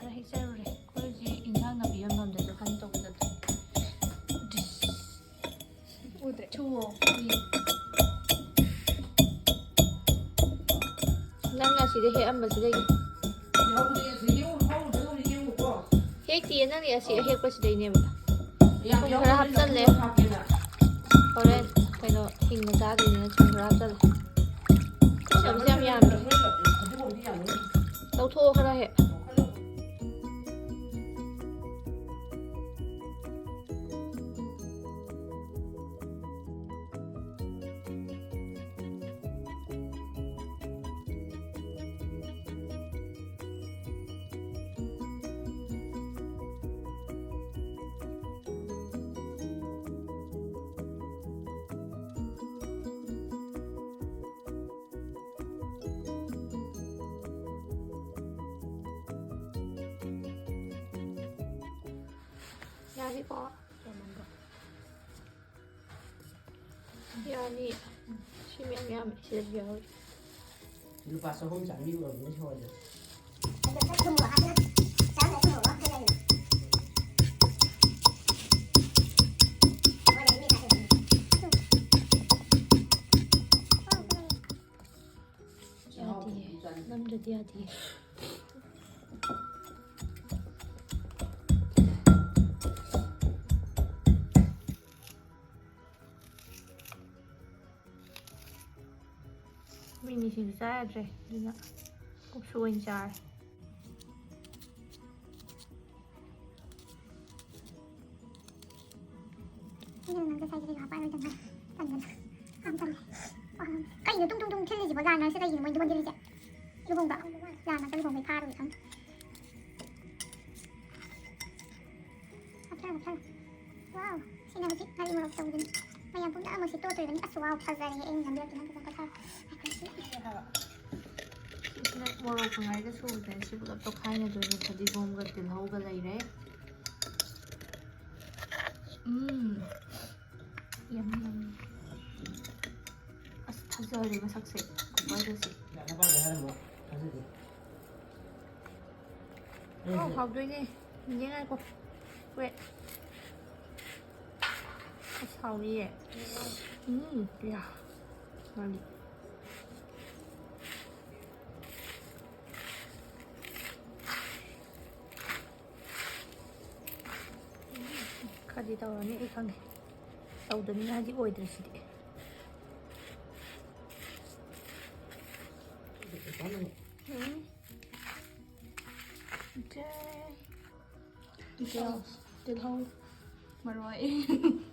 ꯈꯔ ꯍꯦꯛꯆꯔꯨꯔꯦ ꯑꯩꯈꯣꯏꯒꯤ ꯏꯟꯁꯥꯡ ꯅꯥꯄꯤ ꯌꯣꯟꯐꯝꯗꯁꯨ ꯍꯟ ꯇꯧꯕꯗ ꯎꯗ꯭ꯔꯦ. 추워. ꯅꯪ ꯑꯁꯤꯗ ꯍꯦꯛꯑꯝꯕꯁꯤꯗꯒꯤ ꯍꯦꯛꯇꯤꯌꯦ ꯅꯪꯗꯤ ꯑꯁꯤ ꯑꯍꯦꯛꯄꯁꯤꯗꯩꯅꯦꯕ ꯊꯨꯝ ꯈꯔ ꯍꯥꯞꯆꯜꯂꯦ ꯍꯣꯔꯦꯟ ꯀꯩꯅꯣ ꯍꯤꯡꯅ ꯆꯥꯗꯣꯏꯅꯤꯅ ꯊꯨꯝ ꯈꯔ ꯍꯥꯞꯆꯜꯂꯦ ꯆꯝꯁꯦ ꯌꯥꯝ ꯌꯥꯝꯃꯦ ꯂꯧꯊꯣꯛꯑꯣ ꯈꯔ ꯍꯦꯛ 야리가 야리 심양양 시리얼 누가 소금 잘 미고 없는 소리. 야디 남자디 야디 미니시도 짜야지 누나 국수 인자 이런 남자 사이즈가 빠르잖아. 딴 cái gì tung tung tung cái gì bỏ ra nó sẽ đây gì mình đi chạy cái vùng đó ra mà cái vùng phải pha rồi không wow xin chào chị hai một chồng đến bây giờ cũng đã một xí tô từ đến bắt wow thật ra thì em làm được thì nó cũng có thao 모로 강아이가 수업된 시부가 또 카이네 도니 다디곰 같은 하우가 라이래 얌얌 아스 타자리가 삭세 고바이더시 học đi đi mình nhớ ngay cô quẹt sao đi vậy 야 빨리 가지 다오니 이강에 나오더니 아직 오이들시디 이제 이제 또 mà rồi